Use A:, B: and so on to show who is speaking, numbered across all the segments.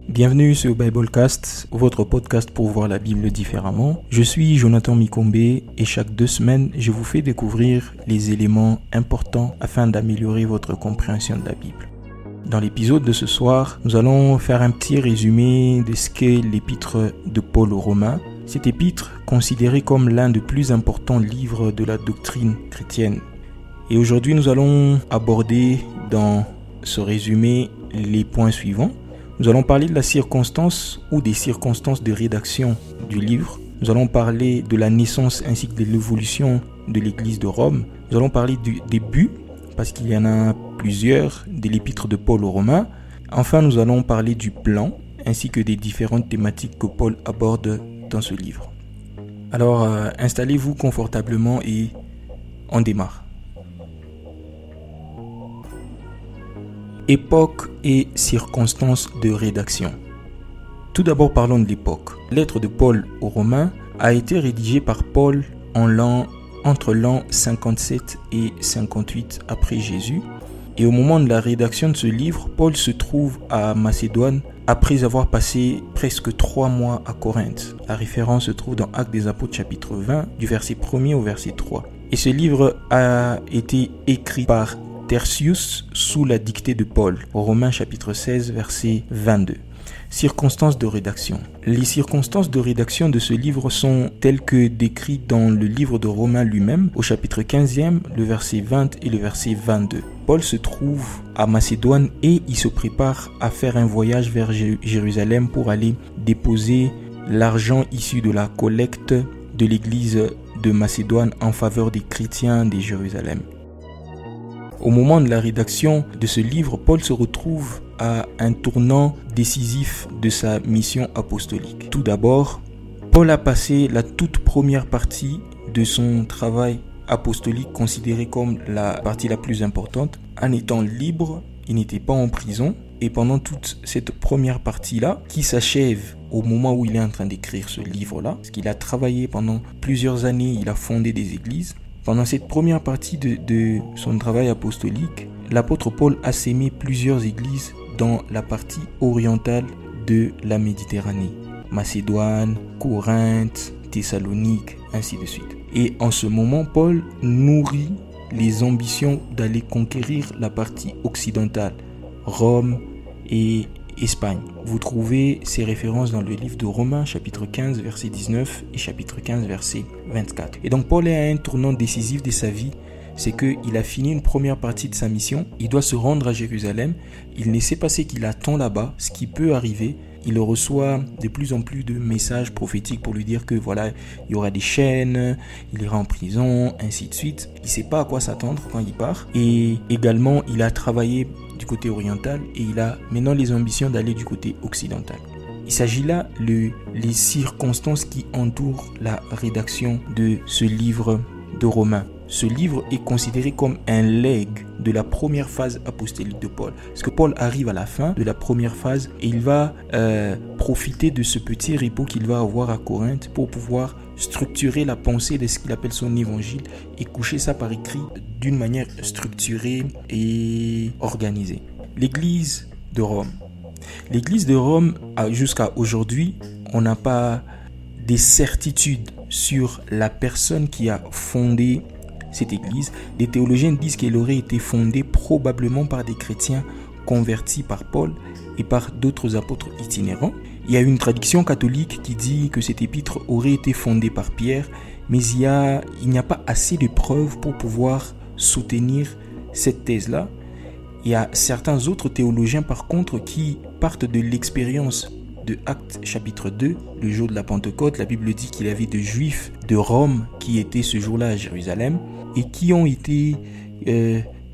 A: Bienvenue sur Biblecast, votre podcast pour voir la Bible différemment. Je suis Jonathan Mikombe et chaque 2 semaines, je vous fais découvrir les éléments importants afin d'améliorer votre compréhension de la Bible. Dans l'épisode de ce soir, nous allons faire un petit résumé de ce qu'est l'épître de Paul aux Romains. Cet épître, considéré comme l'un des plus importants livres de la doctrine chrétienne. Et aujourd'hui, nous allons aborder dans ce résumé les points suivants. Nous allons parler de la circonstance ou des circonstances de rédaction du livre. Nous allons parler de la naissance ainsi que de l'évolution de l'église de Rome. Nous allons parler du début, parce qu'il y en a plusieurs, de l'épître de Paul aux Romains. Enfin, nous allons parler du plan, ainsi que des différentes thématiques que Paul aborde dans ce livre. Alors, installez-vous confortablement et on démarre. Époque et circonstances de rédaction. Tout d'abord, parlons de l'époque. La lettre de Paul aux Romains a été rédigée par Paul entre l'an 57 et 58 après Jésus. Et au moment de la rédaction de ce livre, Paul se trouve à Macédoine après avoir passé presque 3 mois à Corinthe. La référence se trouve dans Actes des Apôtres chapitre 20, du verset 1er au verset 3. Et ce livre a été écrit par Tertius sous la dictée de Paul, au Romains chapitre 16, verset 22. Circonstances de rédaction. Les circonstances de rédaction de ce livre sont telles que décrites dans le livre de Romains lui-même, au chapitre 15e, le verset 20 et le verset 22. Paul se trouve à Macédoine et il se prépare à faire un voyage vers Jérusalem pour aller déposer l'argent issu de la collecte de l'église de Macédoine en faveur des chrétiens de Jérusalem. Au moment de la rédaction de ce livre, Paul se retrouve à un tournant décisif de sa mission apostolique. Tout d'abord, Paul a passé la toute première partie de son travail apostolique, considérée comme la partie la plus importante. En étant libre, il n'était pas en prison. Et pendant toute cette première partie-là, qui s'achève au moment où il est en train d'écrire ce livre-là, parce qu'il a travaillé pendant plusieurs années, il a fondé des églises. Pendant cette première partie de son travail apostolique, l'apôtre Paul a sémé plusieurs églises dans la partie orientale de la Méditerranée. Macédoine, Corinthe, Thessalonique, ainsi de suite. Et en ce moment, Paul nourrit les ambitions d'aller conquérir la partie occidentale, Rome et Espagne. Vous trouvez ces références dans le livre de Romains, chapitre 15, verset 19 et chapitre 15, verset 24. Et donc Paul est à un tournant décisif de sa vie. C'est qu'il a fini une première partie de sa mission. Il doit se rendre à Jérusalem. Il ne sait pas ce qu'il attend là-bas, ce qui peut arriver. Il reçoit de plus en plus de messages prophétiques pour lui dire que voilà, il y aura des chaînes, il ira en prison, ainsi de suite. Il ne sait pas à quoi s'attendre quand il part. Et également, il a travaillé du côté oriental et il a maintenant les ambitions d'aller du côté occidental. Il s'agit là les circonstances qui entourent la rédaction de ce livre de Romains. Ce livre est considéré comme un legs de la première phase apostolique de Paul. Parce que Paul arrive à la fin de la première phase et il va profiter de ce petit repos qu'il va avoir à Corinthe pour pouvoir structurer la pensée de ce qu'il appelle son évangile et coucher ça par écrit d'une manière structurée et organisée. L'église de Rome. L'église de Rome, jusqu'à aujourd'hui, on n'a pas des certitudes sur la personne qui a fondé cette église. Les théologiens disent qu'elle aurait été fondée probablement par des chrétiens convertis par Paul et par d'autres apôtres itinérants. Il y a une tradition catholique qui dit que cet épître aurait été fondé par Pierre, mais il n'y a pas assez de preuves pour pouvoir soutenir cette thèse-là. Il y a certains autres théologiens par contre qui partent de l'expérience de Actes chapitre 2, le jour de la Pentecôte. La Bible dit qu'il y avait des Juifs de Rome qui étaient ce jour-là à Jérusalem et qui ont été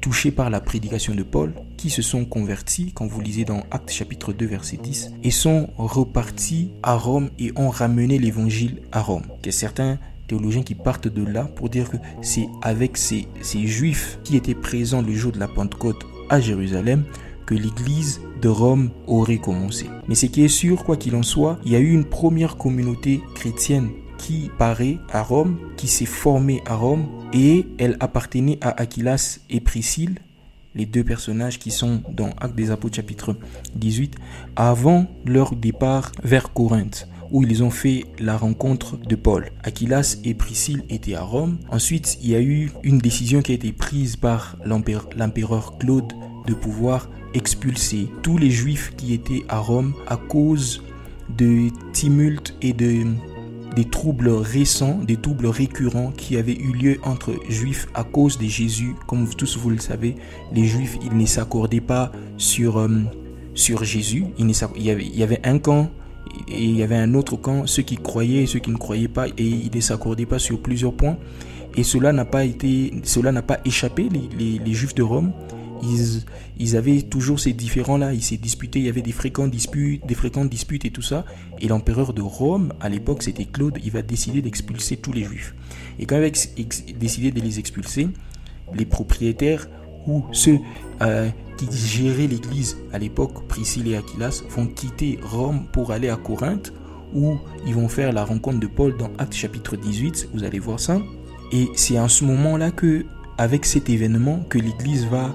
A: touchés par la prédication de Paul, qui se sont convertis, quand vous lisez dans Actes chapitre 2 verset 10, et sont repartis à Rome et ont ramené l'évangile à Rome. Il y a certains théologiens qui partent de là pour dire que c'est avec ces Juifs qui étaient présents le jour de la Pentecôte à Jérusalem que l'église de Rome aurait commencé. Mais ce qui est sûr, quoi qu'il en soit, il y a eu une première communauté chrétienne qui paraît à Rome, qui s'est formée à Rome, et elle appartenait à Aquilas et Priscille, les deux personnages qui sont dans Actes des Apôtres chapitre 18, avant leur départ vers Corinthe, où ils ont fait la rencontre de Paul. Aquilas et Priscille étaient à Rome. Ensuite, il y a eu une décision qui a été prise par l'empereur Claude de pouvoir expulser tous les Juifs qui étaient à Rome à cause de tumultes et des troubles récents, des troubles récurrents qui avaient eu lieu entre Juifs à cause de Jésus. Comme tous vous le savez, les Juifs, ils ne s'accordaient pas sur Jésus. Il y avait un camp et il y avait un autre camp, ceux qui croyaient et ceux qui ne croyaient pas, et ils ne s'accordaient pas sur plusieurs points. Et cela n'a pas échappé les Juifs de Rome. Ils avaient toujours ces différends-là, ils s'est disputés, il y avait des fréquentes disputes et tout ça. Et l'empereur de Rome, à l'époque, c'était Claude, il va décider d'expulser tous les Juifs. Et quand il va décider de les expulser, les propriétaires ou ceux qui géraient l'église à l'époque, Priscille et Aquilas, vont quitter Rome pour aller à Corinthe, où ils vont faire la rencontre de Paul dans Actes chapitre 18, vous allez voir ça. Et c'est en ce moment-là que, avec cet événement, que l'église va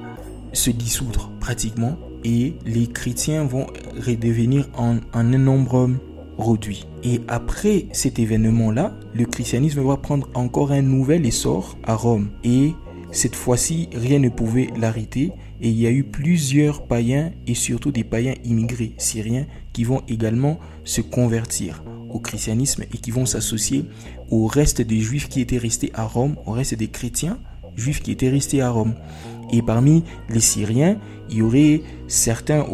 A: se dissoudre pratiquement et les chrétiens vont redevenir en un nombre réduit. Et après cet événement-là, le christianisme va prendre encore un nouvel essor à Rome. Et cette fois-ci, rien ne pouvait l'arrêter. Et il y a eu plusieurs païens et surtout des païens immigrés syriens qui vont également se convertir au christianisme et qui vont s'associer au reste des juifs qui étaient restés à Rome, au reste des chrétiens juifs qui étaient restés à Rome. Et parmi les Syriens, certains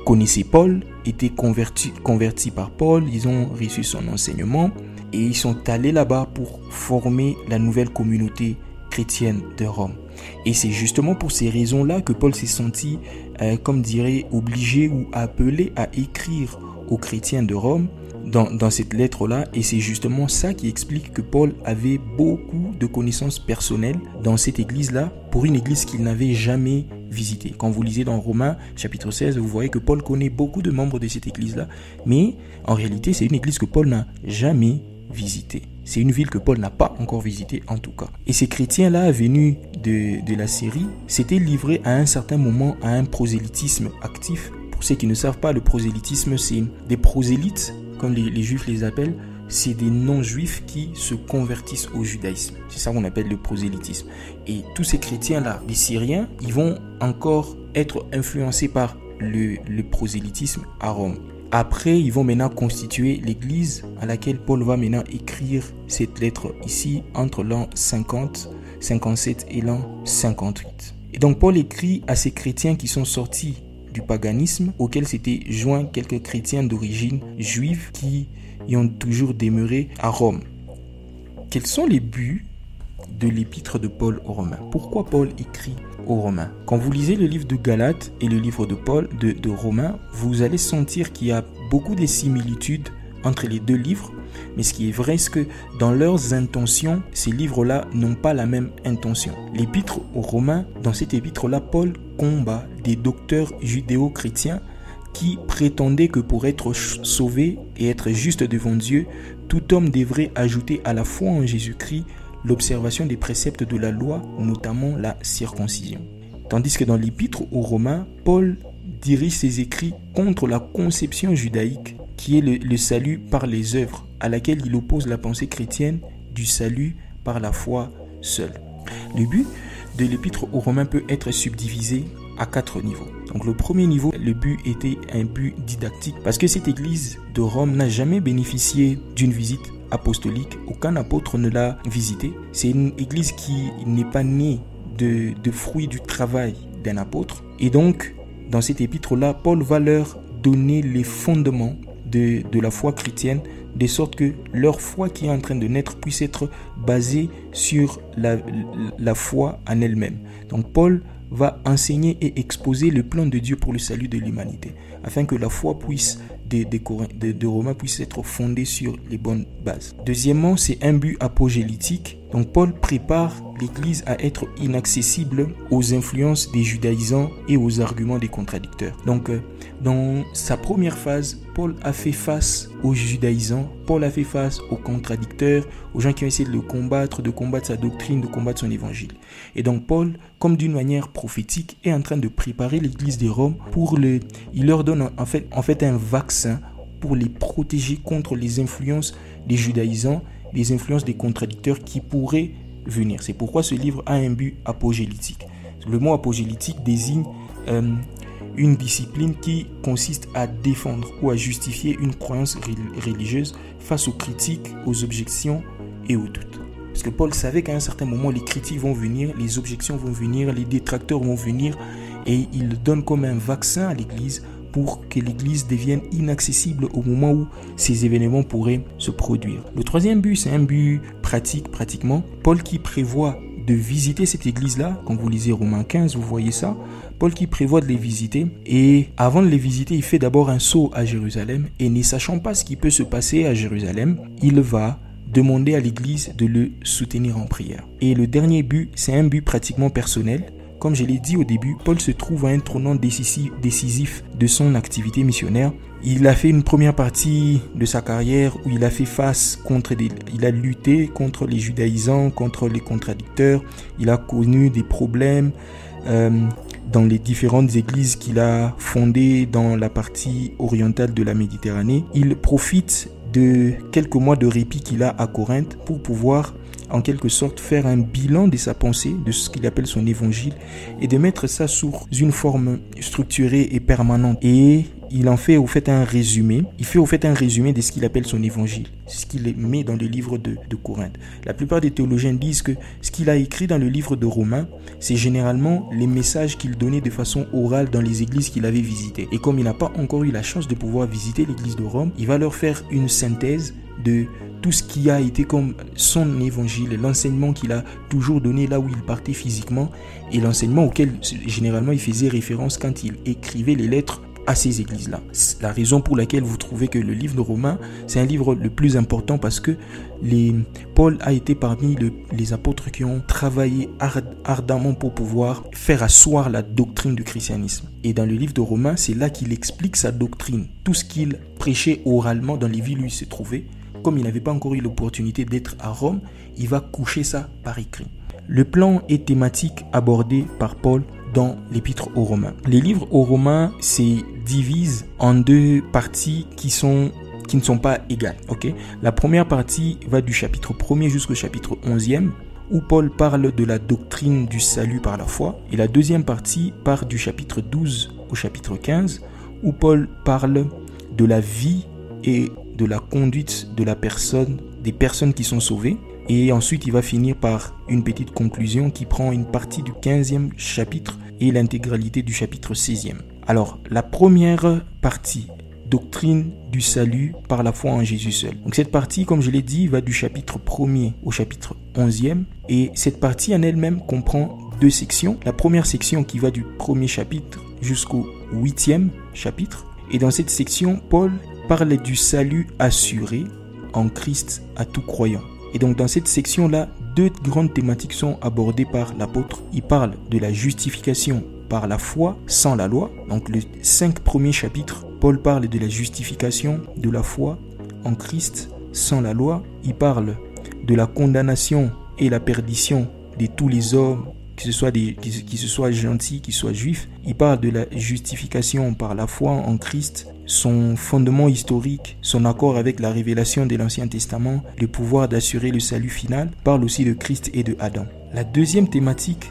A: connaissaient Paul, étaient convertis par Paul, ils ont reçu son enseignement et ils sont allés là-bas pour former la nouvelle communauté chrétienne de Rome. Et c'est justement pour ces raisons-là que Paul s'est senti, obligé ou appelé à écrire aux chrétiens de Rome dans cette lettre-là. Et c'est justement ça qui explique que Paul avait beaucoup de connaissances personnelles dans cette église-là, pour une église qu'il n'avait jamais visitée. Quand vous lisez dans Romains chapitre 16, vous voyez que Paul connaît beaucoup de membres de cette église-là. Mais en réalité, c'est une église que Paul n'a jamais visitée. C'est une ville que Paul n'a pas encore visitée en tout cas. Et ces chrétiens-là, venus de la Syrie, s'étaient livrés à un certain moment à un prosélytisme actif. Pour ceux qui ne savent pas, le prosélytisme, c'est des prosélytes, comme les juifs les appellent, c'est des non-juifs qui se convertissent au judaïsme. C'est ça qu'on appelle le prosélytisme. Et tous ces chrétiens-là, les Syriens, ils vont encore être influencés par le prosélytisme à Rome. Après, ils vont maintenant constituer l'église à laquelle Paul va maintenant écrire cette lettre ici entre l'an 50, 57 et l'an 58. Et donc Paul écrit à ces chrétiens qui sont sortis du paganisme, auquel s'étaient joints quelques chrétiens d'origine juive qui y ont toujours demeuré à Rome. Quels sont les buts de l'épître de Paul aux Romains? Pourquoi Paul écrit aux Romains? Quand vous lisez le livre de Galates et le livre de Paul, de Romains, vous allez sentir qu'il y a beaucoup de similitudes entre les deux livres. Mais ce qui est vrai, c'est que dans leurs intentions, ces livres-là n'ont pas la même intention. L'épître aux Romains, dans cet épître-là, Paul combat des docteurs judéo-chrétiens qui prétendaient que pour être sauvé et être juste devant Dieu, tout homme devrait ajouter à la foi en Jésus-Christ l'observation des préceptes de la loi, notamment la circoncision. Tandis que dans l'épître aux Romains, Paul dirige ses écrits contre la conception judaïque qui est le salut par les œuvres, à laquelle il oppose la pensée chrétienne du salut par la foi seule. Le but de l'épître aux Romains peut être subdivisé à 4 niveaux. Donc le premier niveau, le but était un but didactique, parce que cette église de Rome n'a jamais bénéficié d'une visite apostolique, aucun apôtre ne l'a visitée. C'est une église qui n'est pas née de fruits du travail d'un apôtre. Et donc, dans cet épître-là, Paul va leur donner les fondements de la foi chrétienne, de sorte que leur foi qui est en train de naître puisse être basée sur la foi en elle-même. Donc Paul va enseigner et exposer le plan de Dieu pour le salut de l'humanité, afin que la foi puisse de Romains puisse être fondé sur les bonnes bases. Deuxièmement, c'est un but apogélitique. Donc Paul prépare l'Église à être inaccessible aux influences des judaïsants et aux arguments des contradicteurs. Donc dans sa première phase, Paul a fait face aux judaïsants, Paul a fait face aux contradicteurs, aux gens qui ont essayé de le combattre, de combattre sa doctrine, de combattre son évangile. Et donc Paul, comme d'une manière prophétique, est en train de préparer l'Église de Rome il leur donne en fait un vaccin pour les protéger contre les influences des judaïsants, les influences des contradicteurs qui pourraient venir. C'est pourquoi ce livre a un but apogélitique. Le mot apogélitique désigne une discipline qui consiste à défendre ou à justifier une croyance religieuse face aux critiques, aux objections et aux doutes. Parce que Paul savait qu'à un certain moment, les critiques vont venir, les objections vont venir, les détracteurs vont venir, et il donne comme un vaccin à l'Église pour que l'Église devienne inaccessible au moment où ces événements pourraient se produire. Le troisième but, c'est un but pratiquement. Paul qui prévoit de visiter cette Église-là, quand vous lisez Romains 15, vous voyez ça. Paul qui prévoit de les visiter, et avant de les visiter, il fait d'abord un saut à Jérusalem, et ne sachant pas ce qui peut se passer à Jérusalem, il va demander à l'Église de le soutenir en prière. Et le dernier but, c'est un but pratiquement personnel. Comme je l'ai dit au début, Paul se trouve à un tournant décisif de son activité missionnaire. Il a fait une première partie de sa carrière où il a fait face il a lutté contre les judaïsants, contre les contradicteurs. Il a connu des problèmes dans les différentes églises qu'il a fondées dans la partie orientale de la Méditerranée. Il profite de quelques mois de répit qu'il a à Corinthe pour pouvoir en quelque sorte faire un bilan de sa pensée, de ce qu'il appelle son évangile, et de mettre ça sous une forme structurée et permanente. Et il en fait au fait un résumé. Il fait au fait un résumé de ce qu'il appelle son évangile, ce qu'il met dans le livre de Corinthe. La plupart des théologiens disent que ce qu'il a écrit dans le livre de Romains, c'est généralement les messages qu'il donnait de façon orale dans les églises qu'il avait visitées. Et comme il n'a pas encore eu la chance de pouvoir visiter l'église de Rome, il va leur faire une synthèse de tout ce qui a été comme son évangile, l'enseignement qu'il a toujours donné là où il partait physiquement, et l'enseignement auquel généralement il faisait référence quand il écrivait les lettres à ces églises-là. C'est la raison pour laquelle vous trouvez que le livre de Romains, c'est un livre le plus important, parce que Paul a été parmi les apôtres qui ont travaillé ardemment pour pouvoir faire asseoir la doctrine du christianisme. Et dans le livre de Romains, c'est là qu'il explique sa doctrine. Tout ce qu'il prêchait oralement dans les villes où il se trouvait, comme il n'avait pas encore eu l'opportunité d'être à Rome, il va coucher ça par écrit. Le plan et thématique abordé par Paul dans l'épître aux Romains. Les livres aux Romains se divisent en deux parties qui ne sont pas égales. Okay? La première partie va du chapitre 1er jusqu'au chapitre 11e, où Paul parle de la doctrine du salut par la foi. Et la deuxième partie part du chapitre 12 au chapitre 15, où Paul parle de la vie et de la conduite des personnes qui sont sauvées. Et ensuite, il va finir par une petite conclusion qui prend une partie du 15e chapitre et l'intégralité du chapitre 16e. Alors, la première partie, doctrine du salut par la foi en Jésus seul. Donc cette partie, comme je l'ai dit, va du chapitre 1er au chapitre 11e. Et cette partie en elle-même comprend deux sections. La première section qui va du premier chapitre jusqu'au 8e chapitre. Et dans cette section, Paul parle du salut assuré en Christ à tout croyant. Et donc dans cette section-là, deux grandes thématiques sont abordées par l'apôtre. Il parle de la justification par la foi sans la loi. Donc les 5 premiers chapitres, Paul parle de la justification de la foi en Christ sans la loi. Il parle de la condamnation et la perdition de tous les hommes, que ce soit gentils, qu'ils soient juifs. Il parle de la justification par la foi en Christ, son fondement historique, son accord avec la révélation de l'Ancien Testament, le pouvoir d'assurer le salut final. Il parle aussi de Christ et de Adam. La deuxième thématique,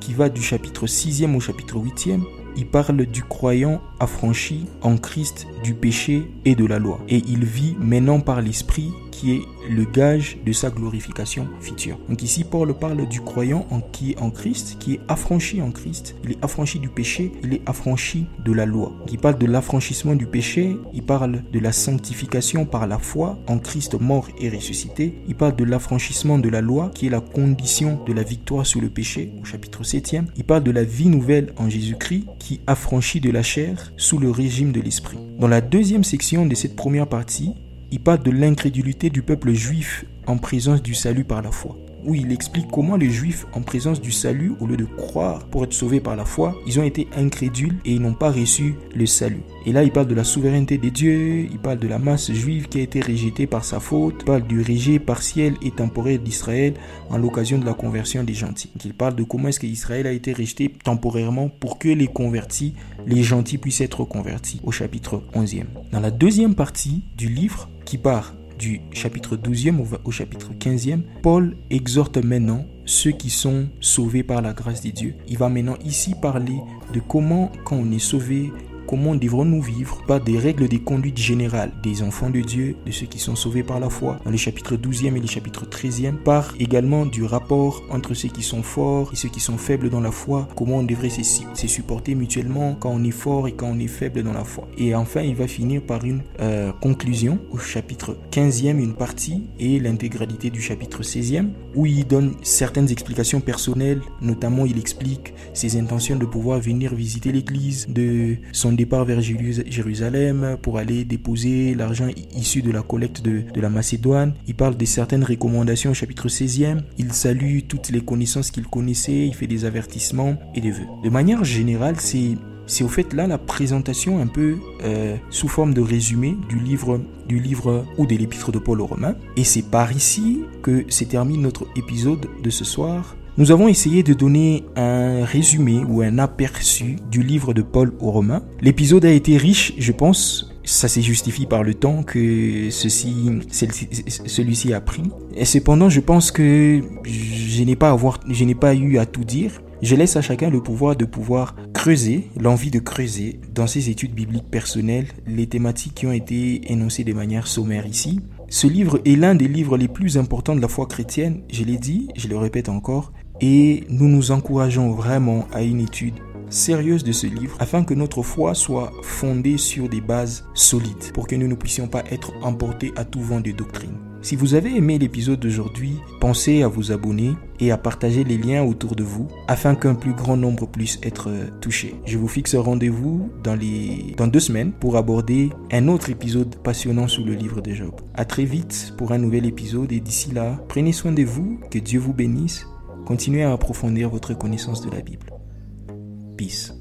A: qui va du chapitre 6e au chapitre 8e, il parle du croyant affranchi en Christ du péché et de la loi. Et il vit maintenant par l'Esprit qui est le gage de sa glorification future. Donc ici, Paul parle du croyant qui est en Christ, qui est affranchi en Christ. Il est affranchi du péché, il est affranchi de la loi. Donc, il parle de l'affranchissement du péché, il parle de la sanctification par la foi en Christ mort et ressuscité. Il parle de l'affranchissement de la loi, qui est la condition de la victoire sur le péché, au chapitre 7e. Il parle de la vie nouvelle en Jésus-Christ, qui affranchit de la chair sous le régime de l'esprit. Dans la deuxième section de cette première partie, il parle de l'incrédulité du peuple juif en présence du salut par la foi. Où il explique comment les Juifs, en présence du salut, au lieu de croire pour être sauvés par la foi, ils ont été incrédules et ils n'ont pas reçu le salut. Et là, il parle de la souveraineté des dieux, il parle de la masse juive qui a été rejetée par sa faute, il parle du rejet partiel et temporaire d'Israël en l'occasion de la conversion des gentils. Donc, il parle de comment est-ce qu'Israël a été rejeté temporairement pour que les convertis, les gentils puissent être convertis, au chapitre 11e. Dans la deuxième partie du livre, qui part du chapitre 12e au chapitre 15e, Paul exhorte maintenant ceux qui sont sauvés par la grâce de Dieu. Il va maintenant ici parler de comment, quand on est sauvé, comment devrons-nous vivre par des règles de conduite générales des enfants de Dieu, de ceux qui sont sauvés par la foi, dans les chapitres 12e et les chapitres 13e, par également du rapport entre ceux qui sont forts et ceux qui sont faibles dans la foi, comment on devrait se supporter mutuellement quand on est fort et quand on est faible dans la foi. Et enfin, il va finir par une conclusion au chapitre 15e, une partie, et l'intégralité du chapitre 16e, où il donne certaines explications personnelles, notamment il explique ses intentions de pouvoir venir visiter l'église, de son départ vers Jérusalem pour aller déposer l'argent issu de la collecte de la Macédoine. Il parle de certaines recommandations au chapitre 16e. Il salue toutes les connaissances qu'il connaissait, il fait des avertissements et des vœux. De manière générale, c'est au fait là la présentation un peu sous forme de résumé du livre ou de l'épître de Paul aux Romains. Et c'est par ici que se termine notre épisode de ce soir. Nous avons essayé de donner un résumé ou un aperçu du livre de Paul aux Romains. L'épisode a été riche, je pense. Ça se justifie par le temps que celui-ci a pris. Et cependant, je pense que je n'ai pas eu à tout dire. Je laisse à chacun le pouvoir de pouvoir creuser, l'envie de creuser dans ses études bibliques personnelles les thématiques qui ont été énoncées de manière sommaire ici. Ce livre est l'un des livres les plus importants de la foi chrétienne, je l'ai dit, je le répète encore, et nous nous encourageons vraiment à une étude sérieuse de ce livre afin que notre foi soit fondée sur des bases solides pour que nous ne puissions pas être emportés à tout vent de doctrine. Si vous avez aimé l'épisode d'aujourd'hui, pensez à vous abonner et à partager les liens autour de vous afin qu'un plus grand nombre puisse être touché. Je vous fixe rendez-vous dans 2 semaines pour aborder un autre épisode passionnant sur le livre de Job. À très vite pour un nouvel épisode et d'ici là, prenez soin de vous, que Dieu vous bénisse. Continuez à approfondir votre connaissance de la Bible. Peace.